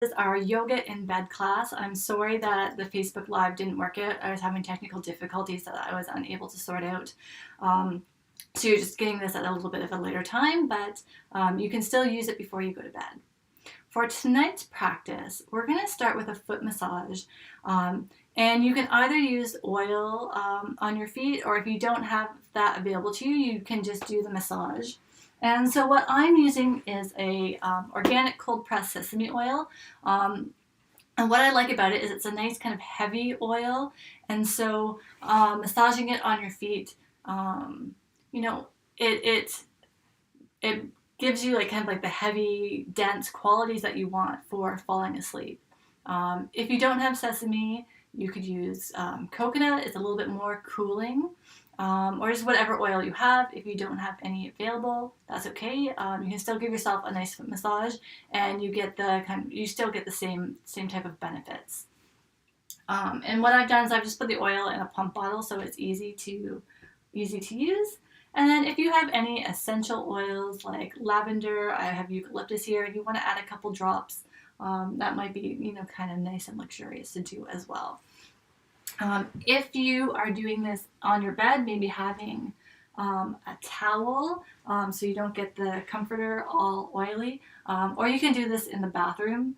Is our yoga in bed class. I'm sorry that the Facebook Live didn't work out. I was having technical difficulties that I was unable to sort out. So you're just getting this at a little bit of a later time, but you can still use it before you go to bed. For tonight's practice, we're going to start with a foot massage. And you can either use oil on your feet, or if you don't have that available to you, you can just do the massage. And so what I'm using is a organic cold pressed sesame oil. And what I like about it is it's a nice kind of heavy oil. And so massaging it on your feet, you know, it gives you like kind of like the heavy, dense qualities that you want for falling asleep. If you don't have sesame, you could use coconut. It's a little bit more cooling. Or just whatever oil you have. If you don't have any available, that's okay. You can still give yourself a nice foot massage, and you get you still get the same type of benefits. And what I've done is I've just put the oil in a pump bottle, so it's easy to use. And then if you have any essential oils like lavender, I have eucalyptus here. If you want to add a couple drops, that might be kind of nice and luxurious to do as well. If you are doing this on your bed, maybe having a towel so you don't get the comforter all oily, or you can do this in the bathroom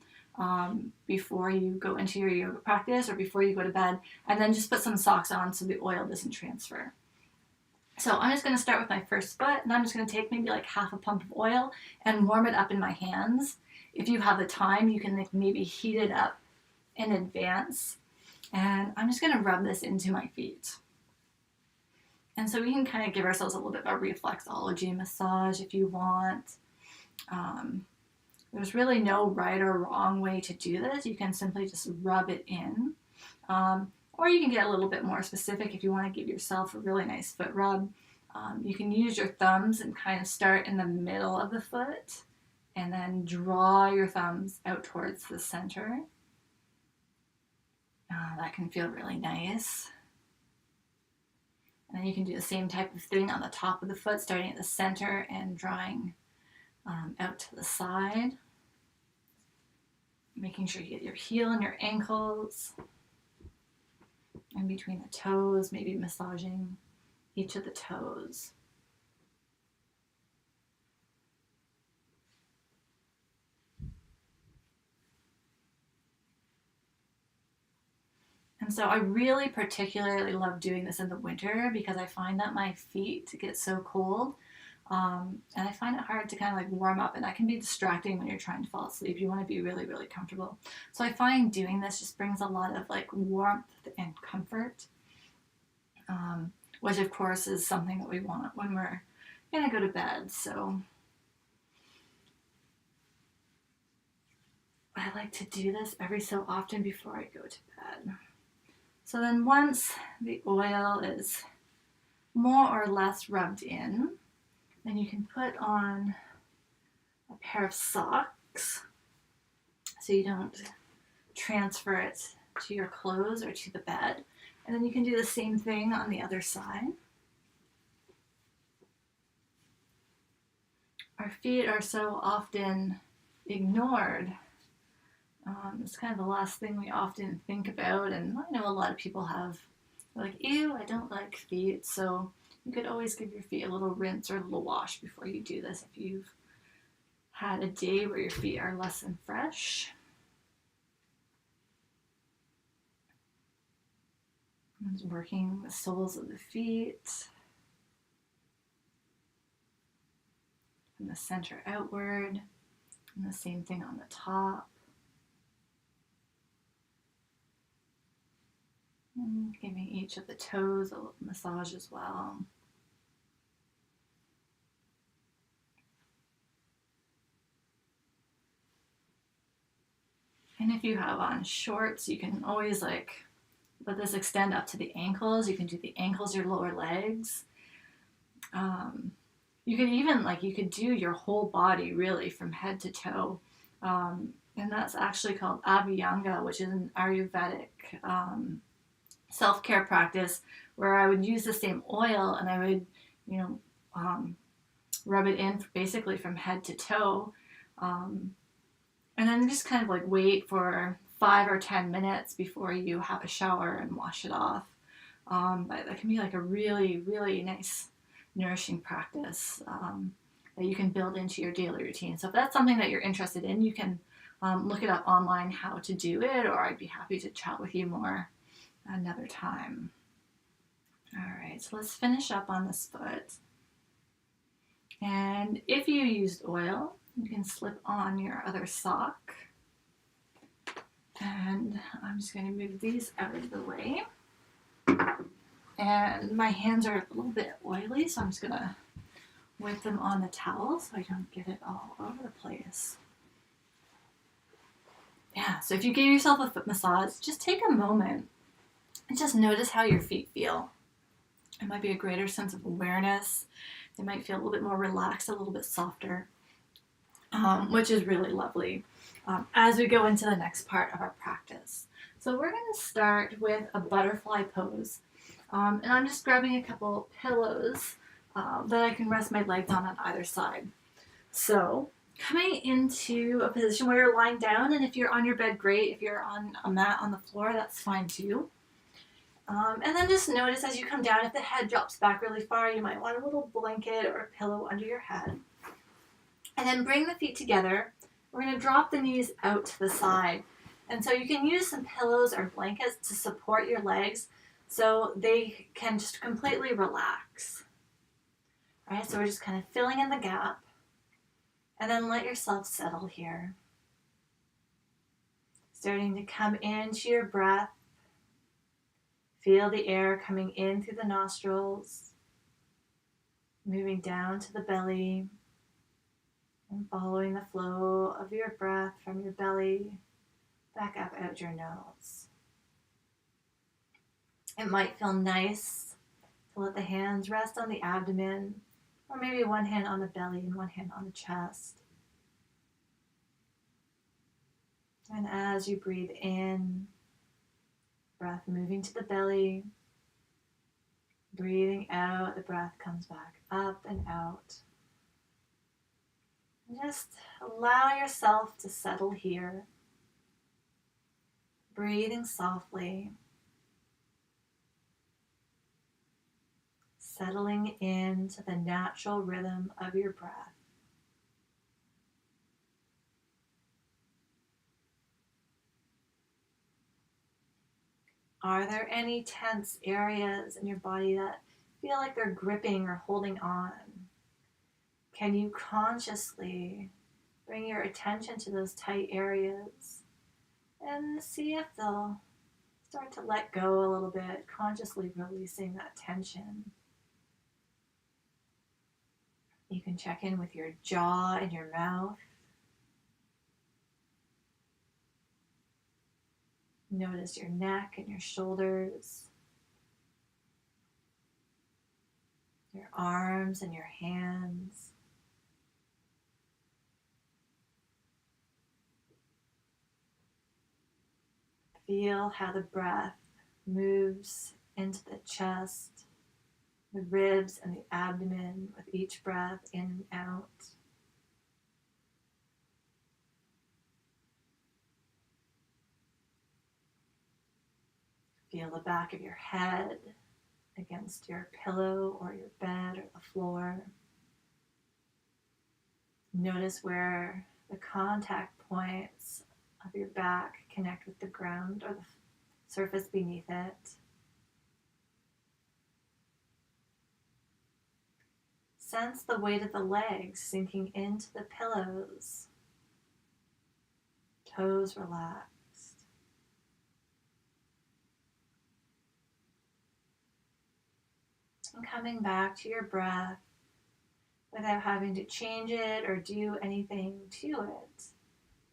before you go into your yoga practice or before you go to bed, and then just put some socks on so the oil doesn't transfer. So I'm just going to start with my first foot, and I'm just going to take maybe like half a pump of oil and warm it up in my hands. If you have the time, you can maybe heat it up in advance. And I'm just going to rub this into my feet. And so we can kind of give ourselves a little bit of a reflexology massage if you want. There's really no right or wrong way to do this. You can simply just rub it in. Or you can get a little bit more specific if you want to give yourself a really nice foot rub. You can use your thumbs and kind of start in the middle of the foot and then draw your thumbs out towards the center. That can feel really nice. And then you can do the same type of thing on the top of the foot, starting at the center and drawing out to the side. Making sure you get your heel and your ankles. And between the toes, maybe massaging each of the toes. And so I really particularly love doing this in the winter because I find that my feet get so cold. And I find it hard to kind of like warm up, and that can be distracting when you're trying to fall asleep. You want to be really, really comfortable. So I find doing this just brings a lot of like warmth and comfort, which of course is something that we want when we're going to go to bed. So I like to do this every so often before I go to bed. So then once the oil is more or less rubbed in, then you can put on a pair of socks so you don't transfer it to your clothes or to the bed. And then you can do the same thing on the other side. Our feet are so often ignored. It's kind of the last thing we often think about, and I know a lot of people have like, ew, I don't like feet, so you could always give your feet a little rinse or a little wash before you do this if you've had a day where your feet are less than fresh. And working the soles of the feet from the center outward, and the same thing on the top. And giving each of the toes a little massage as well. And if you have on shorts, you can always like let this extend up to the ankles. You can do the ankles, your lower legs. You could even you could do your whole body really from head to toe. And that's actually called Abhyanga, which is an Ayurvedic self-care practice where I would use the same oil and I would, rub it in basically from head to toe. And And then just kind of like wait for 5 or 10 minutes before you have a shower and wash it off. But that can be like a really, really nice, nourishing practice that you can build into your daily routine. So if that's something that you're interested in, you can look it up online how to do it, or I'd be happy to chat with you more another time. All right, so let's finish up on this foot. And if you used oil, you can slip on your other sock. And I'm just going to move these out of the way. And my hands are a little bit oily, so I'm just going to wipe them on the towel so I don't get it all over the place. Yeah, so if you gave yourself a foot massage, just take a moment and just notice how your feet feel. It might be a greater sense of awareness. They might feel a little bit more relaxed, a little bit softer, which is really lovely as we go into the next part of our practice. So we're going to start with a butterfly pose. And I'm just grabbing a couple pillows that I can rest my legs on either side. So coming into a position where you're lying down, and if you're on your bed, great. If you're on a mat on the floor, that's fine too. And then just notice as you come down, if the head drops back really far, you might want a little blanket or a pillow under your head. And then bring the feet together. We're going to drop the knees out to the side. And so you can use some pillows or blankets to support your legs so they can just completely relax. All right, so we're just kind of filling in the gap. And then let yourself settle here. Starting to come into your breath. Feel the air coming in through the nostrils, moving down to the belly, and following the flow of your breath from your belly back up out your nose. It might feel nice to let the hands rest on the abdomen, or maybe one hand on the belly and one hand on the chest. And as you breathe in, breath moving to the belly, breathing out, the breath comes back up and out. And just allow yourself to settle here, breathing softly, settling into the natural rhythm of your breath. Are there any tense areas in your body that feel like they're gripping or holding on? Can you consciously bring your attention to those tight areas and see if they'll start to let go a little bit, consciously releasing that tension? You can check in with your jaw and your mouth. Notice your neck and your shoulders, your arms and your hands. Feel how the breath moves into the chest, the ribs and the abdomen with each breath in and out. Feel the back of your head against your pillow or your bed or the floor. Notice where the contact points of your back connect with the ground or the surface beneath it. Sense the weight of the legs sinking into the pillows. Toes relaxed. And coming back to your breath without having to change it or do anything to it.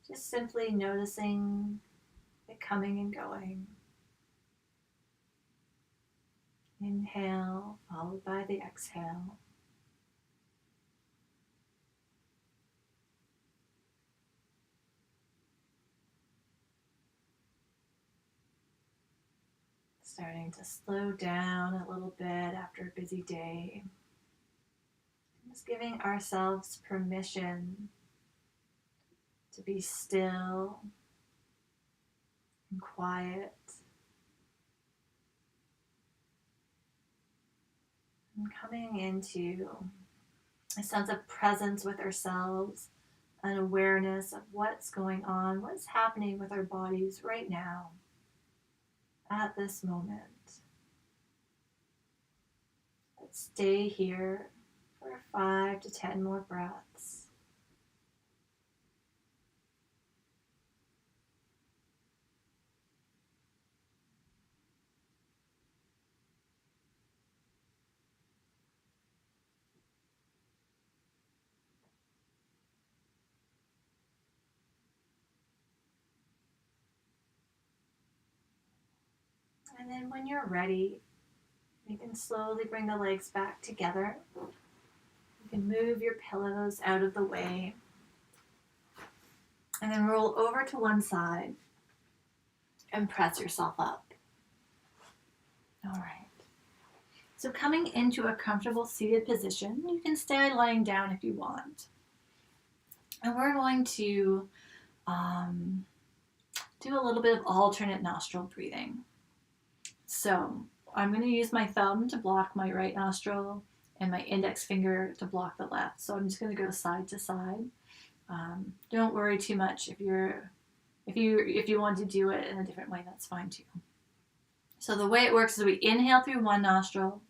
Just simply noticing it coming and going. Inhale, followed by the exhale. Starting to slow down a little bit after a busy day. Just giving ourselves permission to be still and quiet. And coming into a sense of presence with ourselves, an awareness of what's going on, what's happening with our bodies right now, at this moment. Let's stay here for 5 to 10 more breaths. And then when you're ready, you can slowly bring the legs back together. You can move your pillows out of the way. And then roll over to one side and press yourself up. All right. So coming into a comfortable seated position, you can stay lying down if you want. And we're going to do a little bit of alternate nostril breathing. So I'm going to use my thumb to block my right nostril and my index finger to block the left. So I'm just going to go side to side. Don't worry too much if you want to do it in a different way, that's fine too. So the way it works is we inhale through one nostril,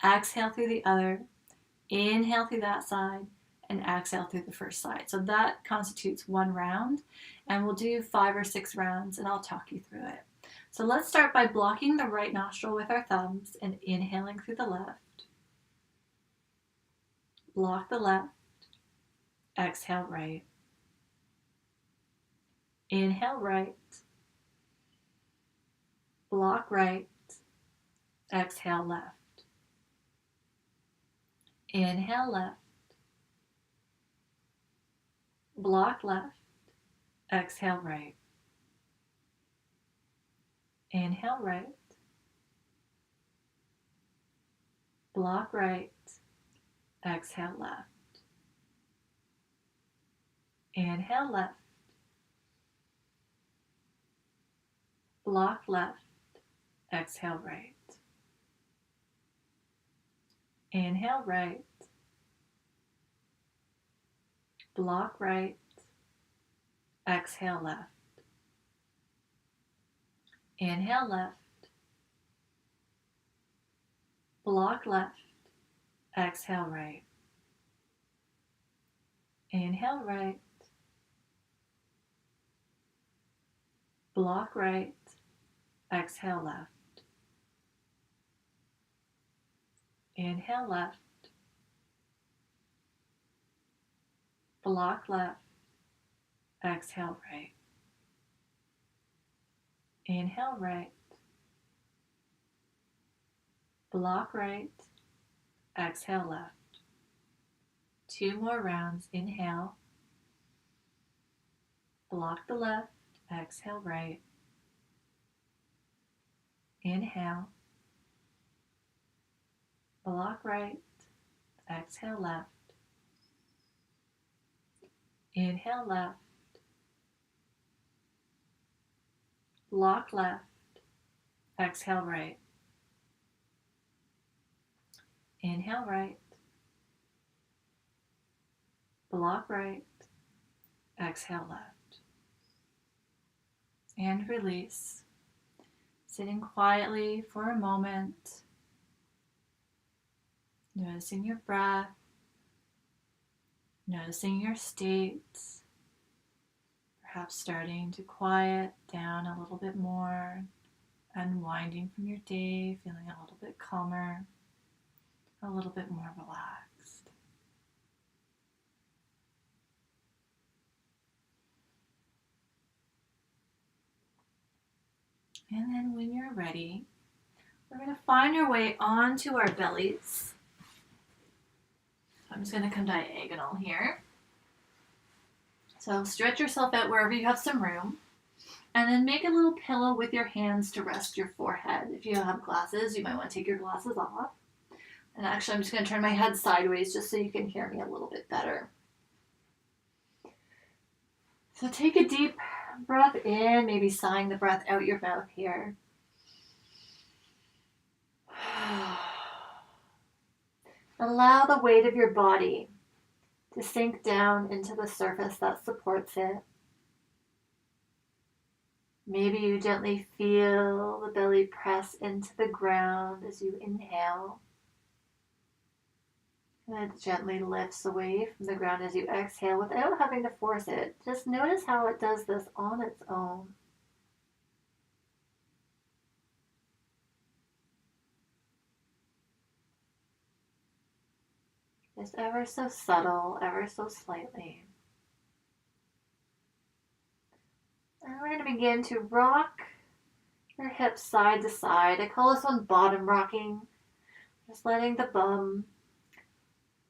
exhale through the other, inhale through that side, and exhale through the first side. So that constitutes one round, and we'll do 5 or 6 rounds, and I'll talk you through it. So let's start by blocking the right nostril with our thumbs and inhaling through the left. Block the left, exhale right. Inhale right, block right, exhale left. Inhale left, block left, exhale right. Inhale right, block right, exhale left. Inhale left, block left, exhale right. Inhale right, block right, exhale left. Inhale left, block left, exhale right. Inhale right, block right, exhale left. Inhale left, block left, exhale right. Inhale right, block right, exhale left. 2 more rounds. Inhale, block the left, exhale right. Inhale, block right, exhale left. Inhale left, block left, exhale right. Inhale right, block right, exhale left. And release. Sitting quietly for a moment, noticing your breath, noticing your states, perhaps starting to quiet down a little bit more, unwinding from your day, feeling a little bit calmer, a little bit more relaxed. And then when you're ready, we're going to find our way onto our bellies. I'm just going to come diagonal here. So stretch yourself out wherever you have some room. And then make a little pillow with your hands to rest your forehead. If you have glasses, you might want to take your glasses off. And actually, I'm just going to turn my head sideways just so you can hear me a little bit better. So take a deep breath in, maybe sighing the breath out your mouth here. Allow the weight of your body to sink down into the surface that supports it. Maybe you gently feel the belly press into the ground as you inhale. And it gently lifts away from the ground as you exhale without having to force it. Just notice how it does this on its own. Just ever so subtle, ever so slightly. And we're going to begin to rock your hips side to side. I call this one bottom rocking. Just letting the bum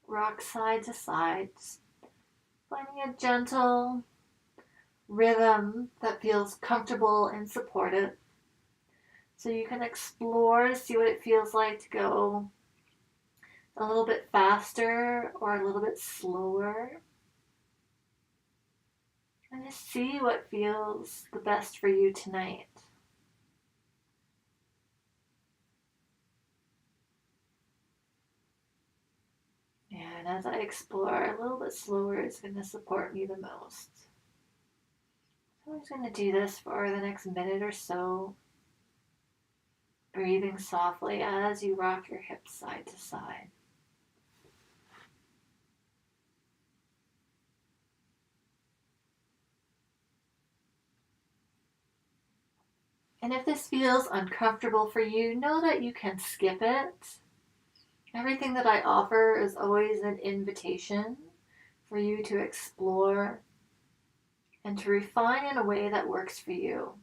rock side to side. Just finding a gentle rhythm that feels comfortable and supported. So you can explore to see what it feels like to go a little bit faster or a little bit slower. And just see what feels the best for you tonight. And as I explore, a little bit slower is going to support me the most. So I'm just going to do this for the next minute or so. Breathing softly as you rock your hips side to side. And if this feels uncomfortable for you, know that you can skip it. Everything that I offer is always an invitation for you to explore and to refine in a way that works for you.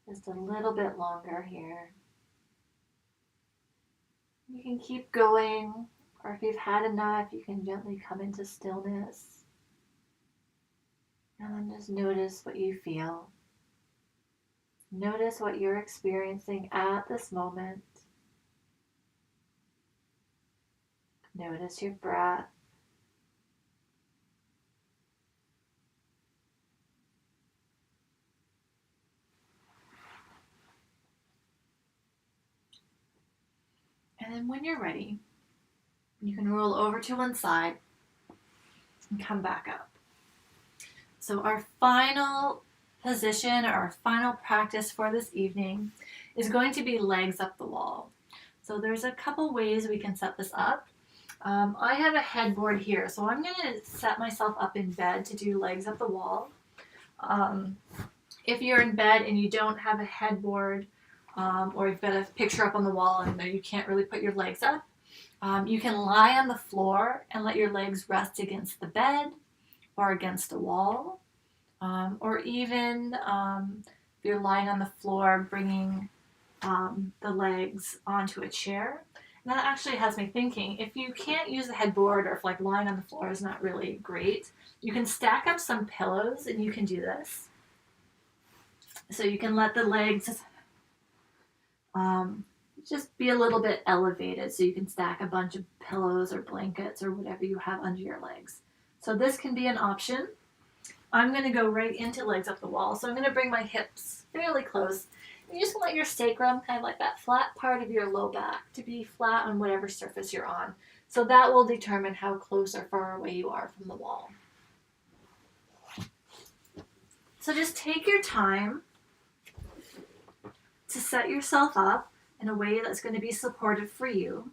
Just a little bit longer here. You can keep going, or if you've had enough, you can gently come into stillness. And then just notice what you feel. Notice what you're experiencing at this moment. Notice your breath. And then when you're ready, you can roll over to one side and come back up. So our final position or our final practice for this evening is going to be legs up the wall. So there's a couple ways we can set this up. I have a headboard here, so I'm going to set myself up in bed to do legs up the wall. If you're in bed and you don't have a headboard, or you've got a picture up on the wall and you can't really put your legs up, you can lie on the floor and let your legs rest against the bed or against a wall, or even if you're lying on the floor, bringing the legs onto a chair. And that actually has me thinking, if you can't use the headboard, or if like lying on the floor is not really great, you can stack up some pillows and you can do this. So you can let the legs just be a little bit elevated, so you can stack a bunch of pillows or blankets or whatever you have under your legs. So this can be an option. I'm going to go right into legs up the wall. So I'm going to bring my hips fairly close. You just want your sacrum, kind of like that flat part of your low back, to be flat on whatever surface you're on. So that will determine how close or far away you are from the wall. So just take your time to set yourself up in a way that's going to be supportive for you.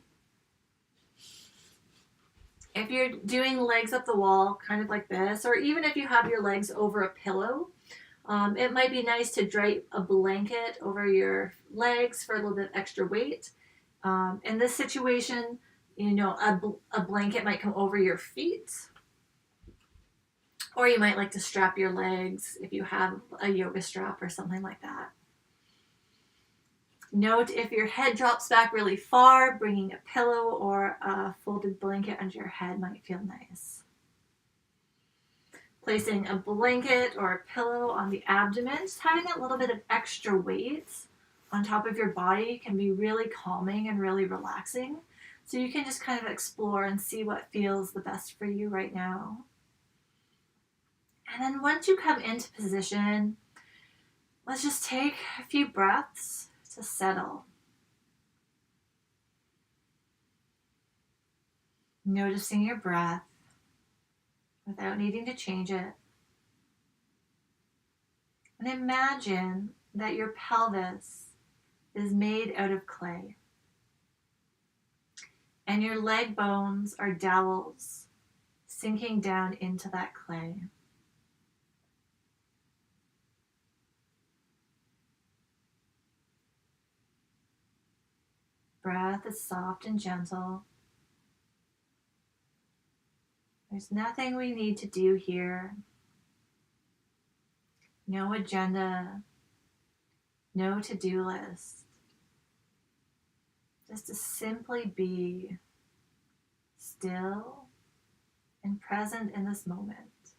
If you're doing legs up the wall, kind of like this, or even if you have your legs over a pillow, it might be nice to drape a blanket over your legs for a little bit extra weight. In this situation, a blanket might come over your feet, Or you might like to strap your legs if you have a yoga strap or something like that. Note if your head drops back really far, bringing a pillow or a folded blanket under your head might feel nice. Placing a blanket or a pillow on the abdomen, just having a little bit of extra weight on top of your body can be really calming and really relaxing. So you can just kind of explore and see what feels the best for you right now. And then once you come into position, let's just take a few breaths to settle. Noticing your breath without needing to change it. And imagine that your pelvis is made out of clay. And your leg bones are dowels sinking down into that clay. Breath is soft and gentle. There's nothing we need to do here. No agenda, no to-do list. Just to simply be still and present in this moment.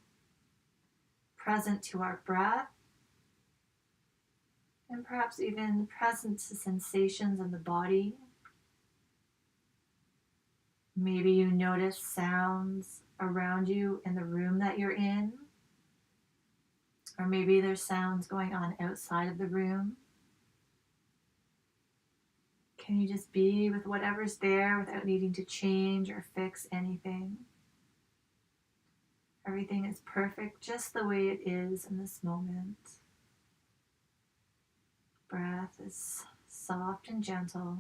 Present to our breath, and perhaps even present to sensations in the body. Maybe you notice sounds around you in the room that you're in. Or maybe there's sounds going on outside of the room. Can you just be with whatever's there without needing to change or fix anything? Everything is perfect just the way it is in this moment. Breath is soft and gentle.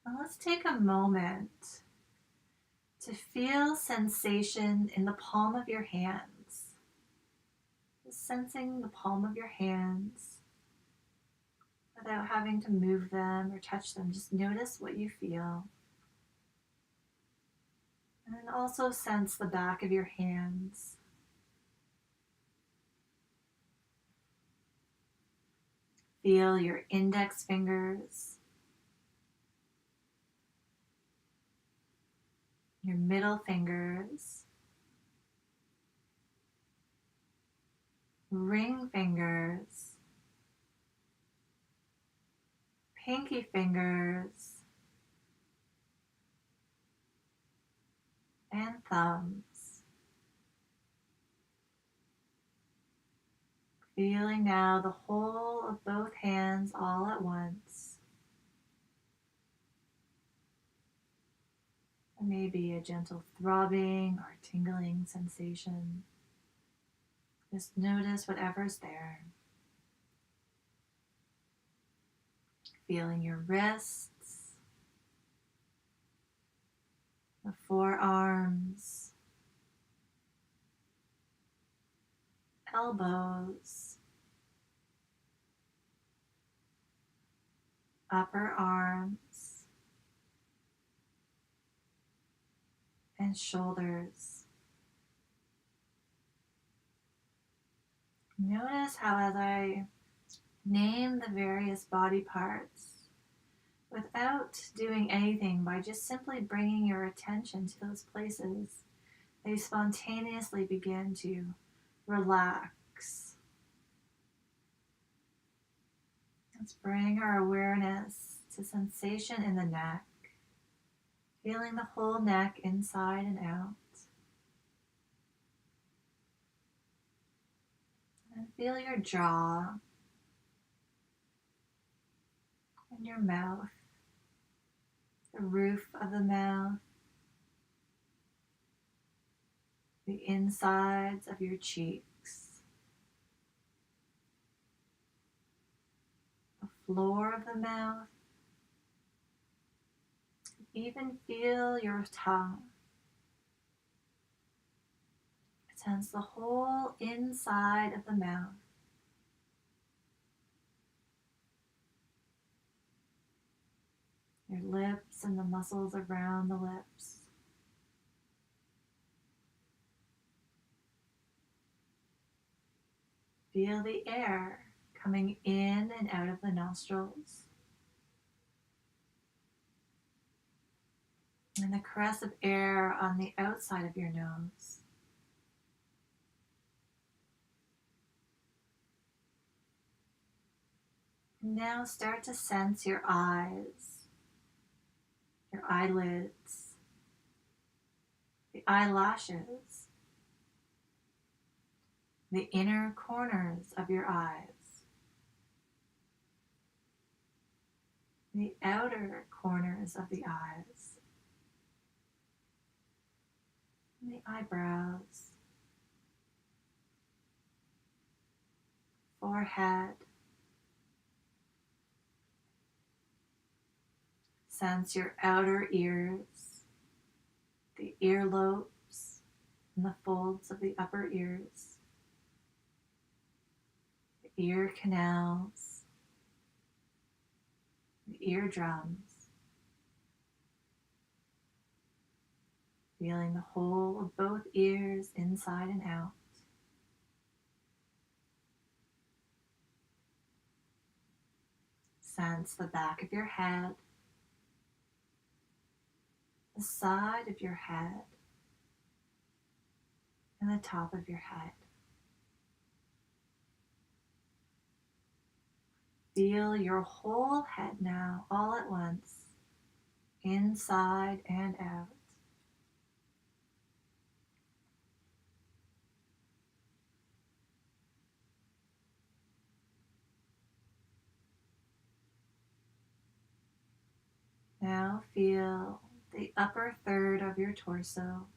Now let's take a moment to feel sensation in the palm of your hands. Just sensing the palm of your hands without having to move them or touch them. Just notice what you feel. And then also sense the back of your hands. Feel your index fingers, your middle fingers, ring fingers, pinky fingers, and thumbs. Feeling now the whole of both hands all at once. And maybe a gentle throbbing or tingling sensation. Just notice whatever's there. Feeling your wrists, the forearms, elbows, upper arms, and shoulders. Notice how as I name the various body parts, without doing anything, by just simply bringing your attention to those places, they spontaneously begin to relax. Let's bring our awareness to sensation in the neck, feeling the whole neck inside and out. And feel your jaw and your mouth, the roof of the mouth, the insides of your cheeks, the floor of the mouth. Even feel your tongue. Sense the whole inside of the mouth. Your lips and the muscles around the lips. Feel the air coming in and out of the nostrils, and the caress of air on the outside of your nose. And now start to sense your eyes, your eyelids, the eyelashes, the inner corners of your eyes, the outer corners of the eyes, and the eyebrows, forehead. Sense your outer ears, the earlobes, and the folds of the upper ears, the ear canals, the eardrums, feeling the whole of both ears inside and out. Sense the back of your head, the side of your head, and the top of your head. Feel your whole head now, all at once, inside and out. Now feel the upper third of your torso,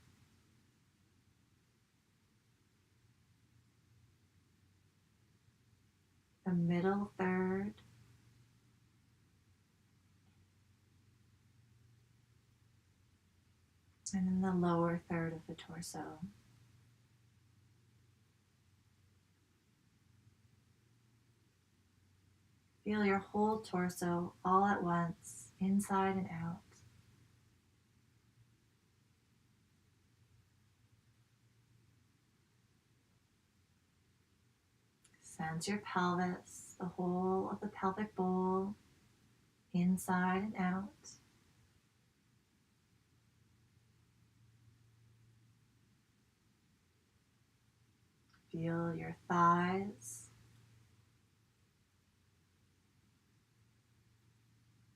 the middle third, and then the lower third of the torso. Feel your whole torso all at once, inside and out. Sense your pelvis, the whole of the pelvic bowl, inside and out. Feel your thighs,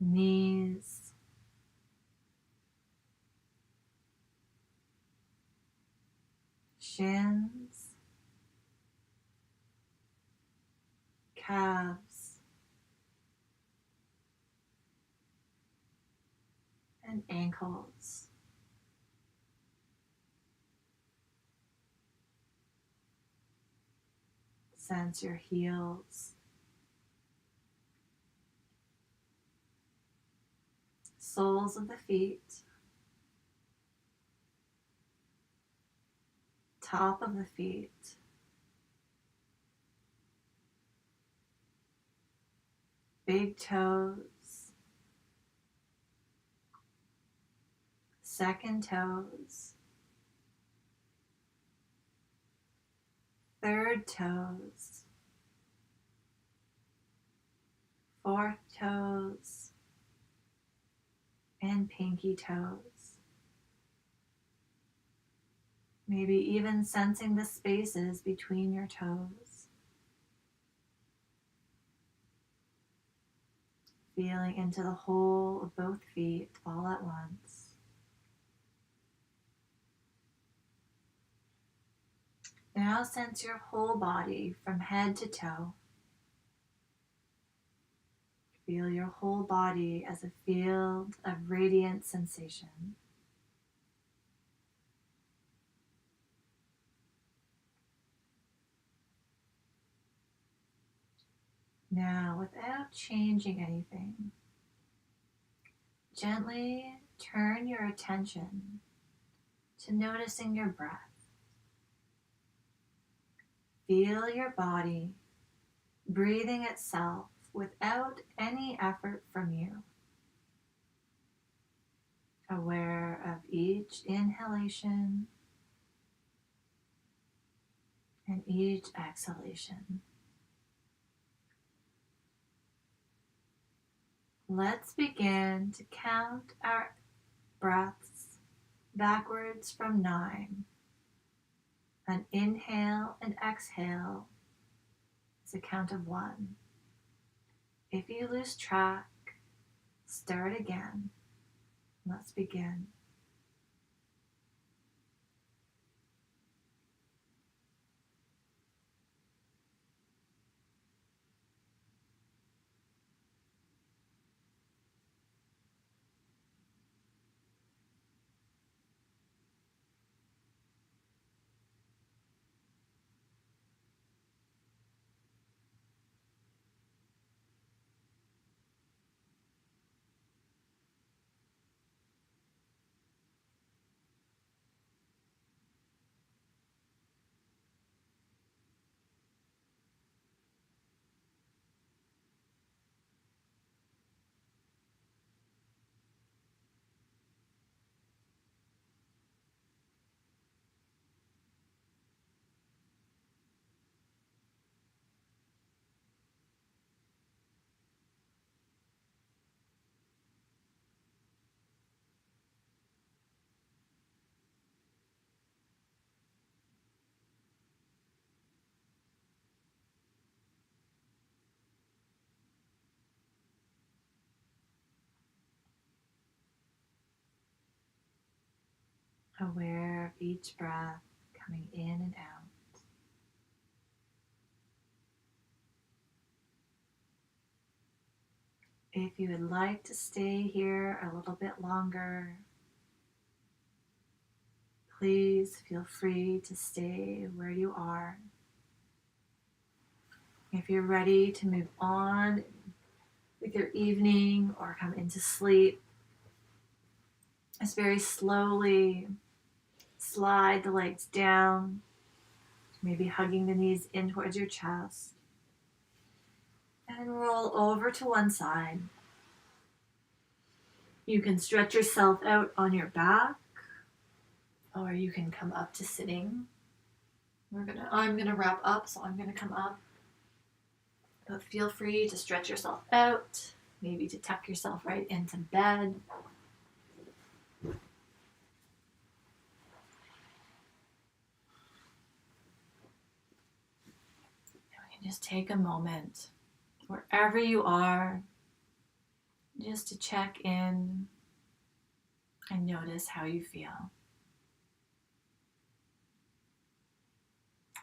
knees, shins, calves, and ankles. Sense your heels, soles of the feet, top of the feet, big toes, second toes, third toes, fourth toes, and pinky toes. Maybe even sensing the spaces between your toes. Feeling into the whole of both feet all at once. Now sense your whole body from head to toe. Feel your whole body as a field of radiant sensation. Now, without changing anything, gently turn your attention to noticing your breath. Feel your body breathing itself without any effort from you. Aware of each inhalation And each exhalation. Let's begin to count our breaths backwards from 9. An inhale and exhale is a count of 1. If you lose track, start again. Let's begin. Aware of each breath coming in and out. If you would like to stay here a little bit longer, please feel free to stay where you are. If you're ready to move on with your evening or come into sleep, just very slowly slide the legs down, maybe hugging the knees in towards your chest, and roll over to one side. You can stretch yourself out on your back, or you can come up to sitting. I'm gonna wrap up, so I'm gonna come up. But feel free to stretch yourself out, maybe to tuck yourself right into bed. Just take a moment, wherever you are, just to check in and notice how you feel.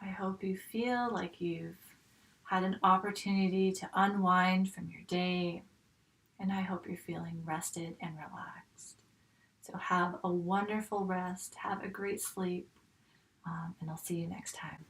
I hope you feel like you've had an opportunity to unwind from your day, and I hope you're feeling rested and relaxed. So have a wonderful rest, have a great sleep, and I'll see you next time.